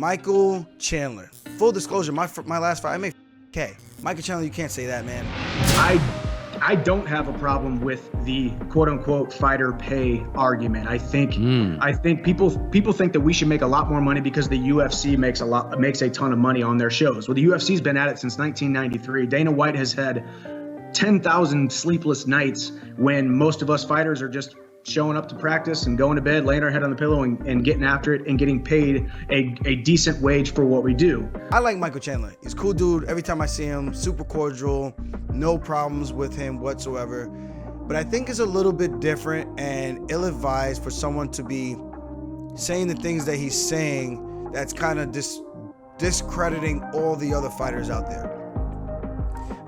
Michael Chandler. Full disclosure, my last fight, I made K. Michael Chandler, you can't say that, man. I don't have a problem with the quote unquote fighter pay argument. I think people think that we should make a lot more money because the UFC makes a ton of money on their shows. Well, the UFC's been at it since 1993. Dana White has had 10,000 sleepless nights when most of us fighters are just showing up to practice and going to bed, laying our head on the pillow and getting after it and getting paid a decent wage for what we do. I like Michael Chandler. He's a cool dude. Every time I see him, super cordial, no problems with him whatsoever. But I think it's a little bit different and ill-advised for someone to be saying the things that he's saying that's kind of discrediting all the other fighters out there.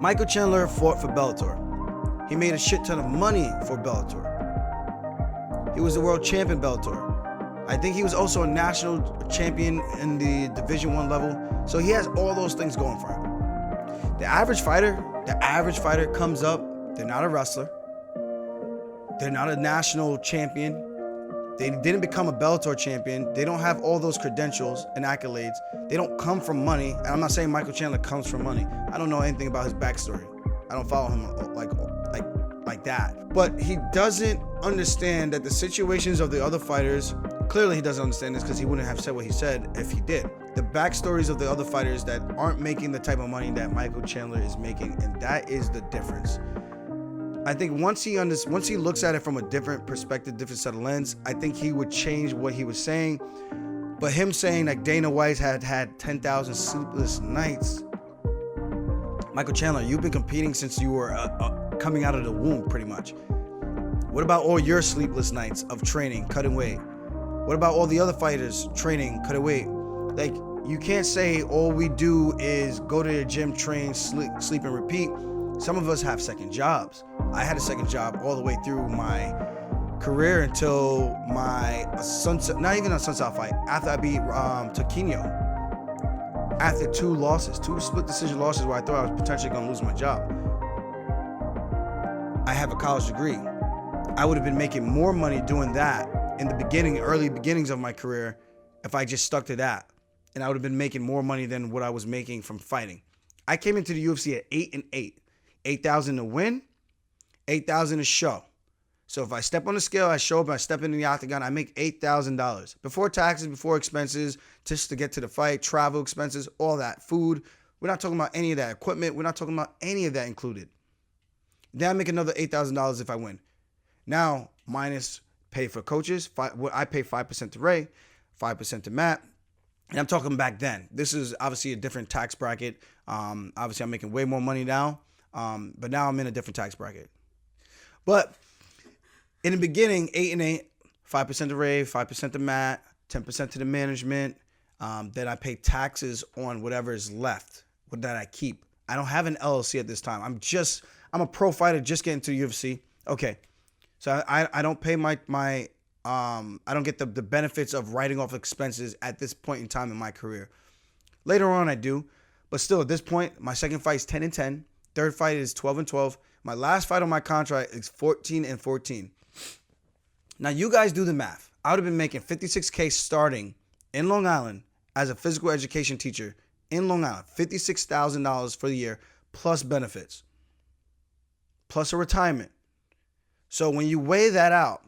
Michael Chandler fought for Bellator. He made a shit ton of money for Bellator. He was the world champion Bellator. I think he was also a national champion in the Division I level. So he has all those things going for him. The average fighter comes up, they're not a wrestler. They're not a national champion. They didn't become a Bellator champion. They don't have all those credentials and accolades. They don't come from money. And I'm not saying Michael Chandler comes from money. I don't know anything about his backstory. I don't follow him like that. But he doesn't understand that the situations of the other fighters, clearly he doesn't understand this because he wouldn't have said what he said if he did. The backstories of the other fighters that aren't making the type of money that Michael Chandler is making, and that is the difference. I think once he looks at it from a different perspective, different set of lens, I think he would change what he was saying. But him saying like Dana White had 10,000 sleepless nights, Michael Chandler, you've been competing since you were coming out of the womb, pretty much. What about all your sleepless nights of training, cutting weight? What about all the other fighters training, cutting weight? Like, you can't say all we do is go to the gym, train, sleep and repeat. Some of us have second jobs. I had a second job all the way through my career until my sunset, not even a sunset fight, after I beat Taquinho. After two split decision losses where I thought I was potentially going to lose my job. I have a college degree. I would have been making more money doing that in the early beginnings of my career if I just stuck to that. And I would have been making more money than what I was making from fighting. I came into the UFC at 8-8. 8,000 to win, 8,000 to show. So if I step on the scale, I show up, I step into the octagon, I make $8,000. Before taxes, before expenses, just to get to the fight, travel expenses, all that, food. We're not talking about any of that equipment. We're not talking about any of that included. Then I make another $8,000 if I win. Now, minus pay for coaches, I pay 5% to Ray, 5% to Matt. And I'm talking back then. This is obviously a different tax bracket. Obviously, I'm making way more money now. But now I'm in a different tax bracket. But in the beginning, 8-8, 5% to Ray, 5% to Matt, 10% to the management. Then I pay taxes on whatever is left, what that I keep. I don't have an LLC at this time. I'm a pro fighter just getting to the UFC. Okay. So I don't pay I don't get the benefits of writing off expenses at this point in time in my career. Later on I do, but still at this point, my second fight is 10-10. Third fight is 12-12. My last fight on my contract is 14-14. Now you guys do the math. I would have been making $56K starting in Long Island as a physical education teacher in Long Island. $56,000 for the year plus benefits. Plus a retirement. So when you weigh that out,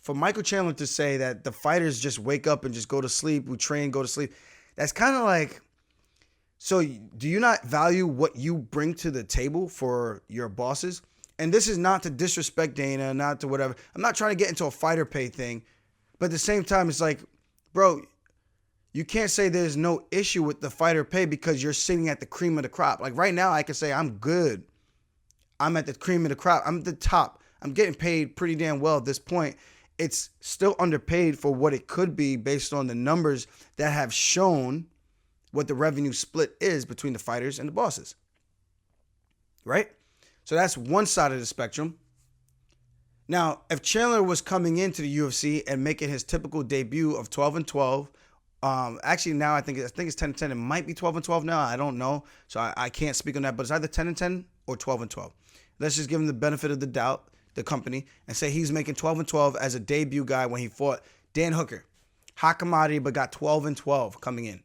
for Michael Chandler to say that the fighters just wake up and just go to sleep, we train, go to sleep, that's kind of like, so do you not value what you bring to the table for your bosses? And this is not to disrespect Dana, not to whatever. I'm not trying to get into a fighter pay thing. But at the same time, it's like, bro, you can't say there's no issue with the fighter pay because you're sitting at the cream of the crop. Like right now, I can say I'm good. I'm at the cream of the crop. I'm at the top. I'm getting paid pretty damn well at this point. It's still underpaid for what it could be based on the numbers that have shown what the revenue split is between the fighters and the bosses. Right? So that's one side of the spectrum. Now, if Chandler was coming into the UFC and making his typical debut of 12-12, actually now I think it's 10-10. It might be 12-12 now. I don't know. So I can't speak on that, but it's either 10-10 or 12-12. Let's just give him the benefit of the doubt, the company, and say he's making 12-12 as a debut guy when he fought Dan Hooker. Hot commodity, but got 12-12 coming in.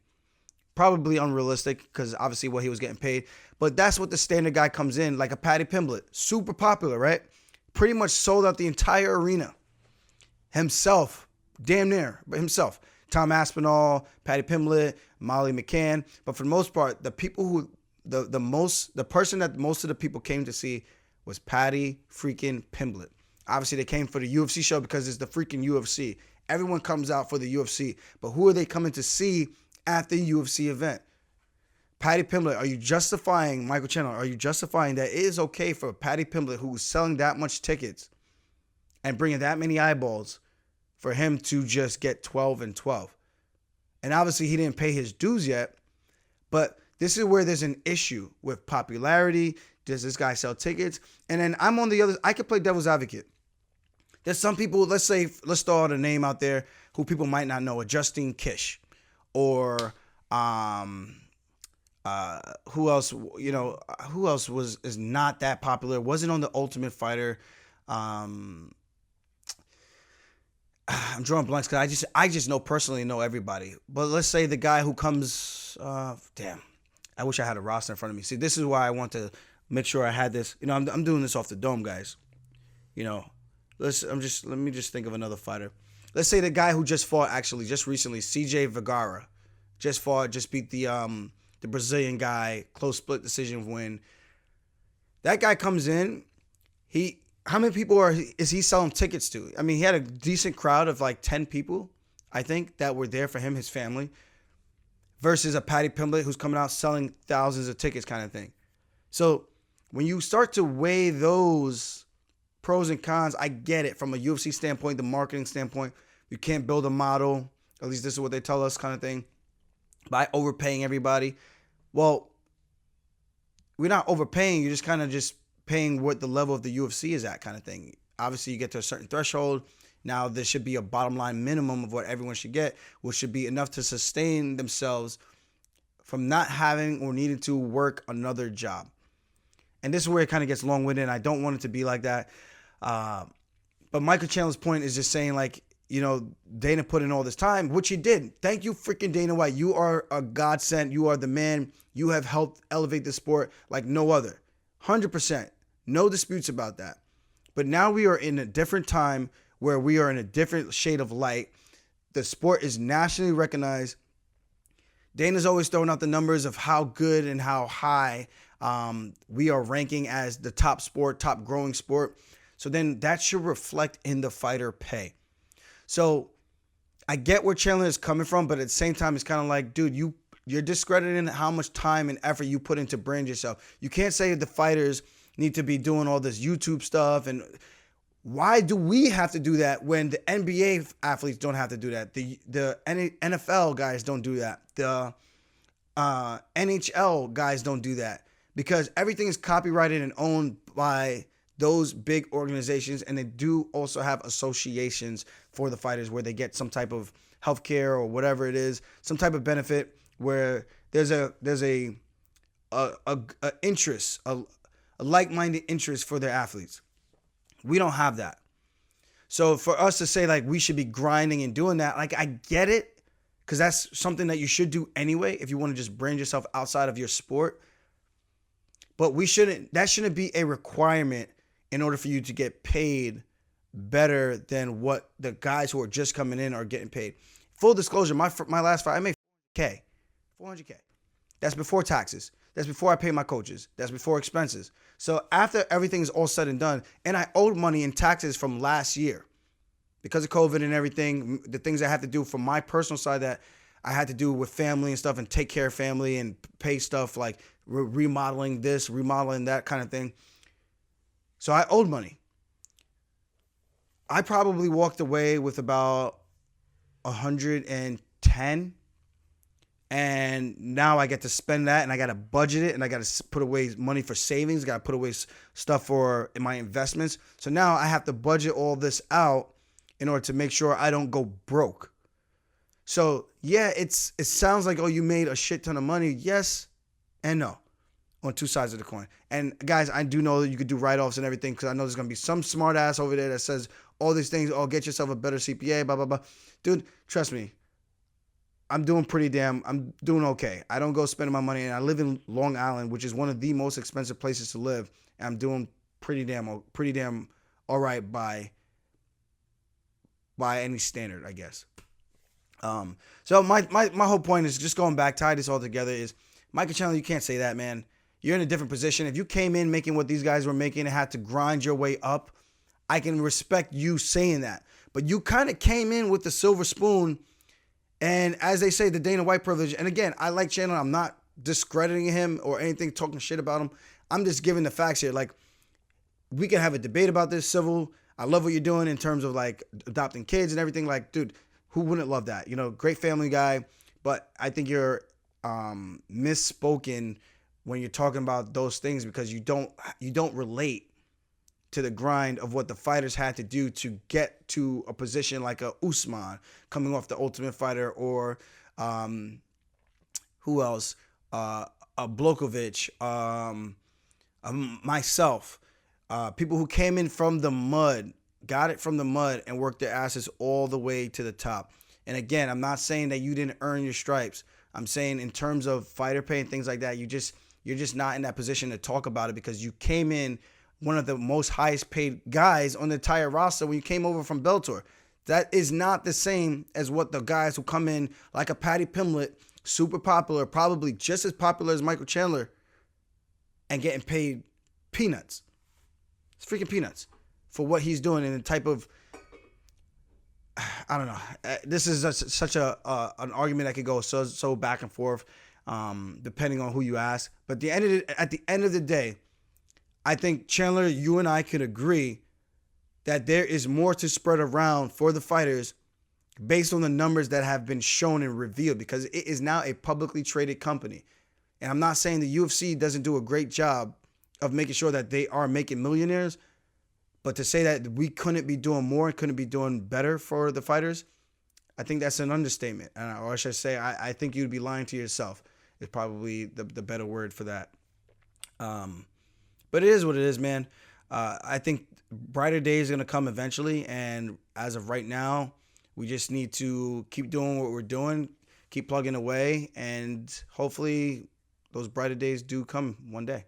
Probably unrealistic because obviously what he was getting paid. But that's what the standard guy comes in, like a Paddy Pimblett. Super popular, right? Pretty much sold out the entire arena. Himself, damn near, but himself. Tom Aspinall, Paddy Pimblett, Molly McCann. But for the most part, the people who, the person that most of the people came to see was Paddy freaking Pimblett. Obviously, they came for the UFC show because it's the freaking UFC. Everyone comes out for the UFC. But who are they coming to see at the UFC event? Paddy Pimblett. Are you justifying, Michael Chandler, are you justifying that it is okay for Paddy Pimblett, who was selling that much tickets and bringing that many eyeballs, for him to just get 12 and 12? And obviously, he didn't pay his dues yet. But this is where there's an issue with popularity. Does this guy sell tickets? And then I'm on the other, I could play devil's advocate. There's some people, let's throw out a name out there who people might not know, a Justine Kish, or who else? Who else is not that popular? Wasn't on the Ultimate Fighter. I'm drawing blanks because I just personally know everybody. But let's say the guy who comes, damn, I wish I had a roster in front of me. See, this is why I want to make sure I had this. I'm doing this off the dome, guys. Let me just think of another fighter. Let's say the guy who just fought, actually, just recently, CJ Vergara, just beat the Brazilian guy, close split decision win. That guy comes in, how many people is he selling tickets to? I mean, he had a decent crowd of like 10 people, I think, that were there for him, his family, versus a Paddy Pimblett who's coming out selling thousands of tickets kind of thing. So when you start to weigh those pros and cons, I get it. From a UFC standpoint, the marketing standpoint, you can't build a model, at least this is what they tell us kind of thing, by overpaying everybody. Well, we're not overpaying. You're just kind of just paying what the level of the UFC is at kind of thing. Obviously, you get to a certain threshold. Now, there should be a bottom line minimum of what everyone should get, which should be enough to sustain themselves from not having or needing to work another job. And this is where it kind of gets long-winded, and I don't want it to be like that. But Michael Chandler's point is just saying, like, Dana put in all this time, which he did. Thank you, freaking Dana White. You are a godsend. You are the man. You have helped elevate the sport like no other. 100%. No disputes about that. But now we are in a different time where we are in a different shade of light. The sport is nationally recognized. Dana's always throwing out the numbers of how good and how high we are ranking as the top sport, top growing sport. So then that should reflect in the fighter pay. So I get where Chandler is coming from, but at the same time, it's kind of like, dude, you're discrediting how much time and effort you put into brand yourself. You can't say the fighters need to be doing all this YouTube stuff. And why do we have to do that when the NBA athletes don't have to do that? The NFL guys don't do that. The NHL guys don't do that, because everything is copyrighted and owned by those big organizations, and they do also have associations for the fighters where they get some type of healthcare or whatever it is, some type of benefit where there's a interest, a like-minded interest for their athletes. We don't have that. So for us to say like we should be grinding and doing that, like I get it, because that's something that you should do anyway if you want to just brand yourself outside of your sport. But that shouldn't be a requirement in order for you to get paid better than what the guys who are just coming in are getting paid. Full disclosure, my last fight, I made $400K. That's before taxes. That's before I pay my coaches. That's before expenses. So after everything is all said and done, and I owed money in taxes from last year because of COVID and everything, the things I have to do from my personal side that I had to do with family and stuff and take care of family and pay stuff like remodeling this, remodeling that kind of thing. So I owed money. I probably walked away with about 110, and now I get to spend that, and I got to budget it, and I got to put away money for savings. I got to put away stuff for my investments. So now I have to budget all this out in order to make sure I don't go broke. So yeah, it sounds like, oh, you made a shit ton of money. Yes and no, on two sides of the coin. And guys, I do know that you could do write-offs and everything, because I know there's going to be some smart ass over there that says all these things, oh, get yourself a better CPA, blah, blah, blah. Dude, trust me. I'm doing okay. I don't go spending my money, and I live in Long Island, which is one of the most expensive places to live. And I'm doing pretty damn all right by any standard, I guess. So my whole point is just going back, tie this all together, is Michael Chandler, you can't say that, man. You're in a different position. If you came in making what these guys were making and had to grind your way up, I can respect you saying that. But you kind of came in with the silver spoon, and as they say, the Dana White privilege. And again, I like Chandler. I'm not discrediting him or anything, talking shit about him. I'm just giving the facts here. Like, we can have a debate about this, civil. I love what you're doing in terms of like adopting kids and everything. Like, dude, who wouldn't love that? You know, great family guy. But I think you're misspoken when you're talking about those things, because you don't relate to the grind of what the fighters had to do to get to a position like a Usman coming off the Ultimate Fighter, or who else? A Blokovic, myself, people who came in from the mud, got it from the mud, and worked their asses all the way to the top. And again, I'm not saying that you didn't earn your stripes. I'm saying in terms of fighter pay and things like that, you're just not in that position to talk about it, because you came in one of the most highest paid guys on the entire roster when you came over from Bellator. That is not the same as what the guys who come in like a Paddy Pimblett, super popular, probably just as popular as Michael Chandler, and getting paid peanuts. It's freaking peanuts for what he's doing, and the type of, I don't know. This is such an argument that could go so back and forth, depending on who you ask. But at the end of the day, I think, Chandler, you and I could agree that there is more to spread around for the fighters based on the numbers that have been shown and revealed, because it is now a publicly traded company. And I'm not saying the UFC doesn't do a great job of making sure that they are making millionaires, but to say that we couldn't be doing more, couldn't be doing better for the fighters, I think that's an understatement. Or I should say, I think you'd be lying to yourself is probably the better word for that. But it is what it is, man. I think brighter days are going to come eventually. And as of right now, we just need to keep doing what we're doing, keep plugging away, and hopefully those brighter days do come one day.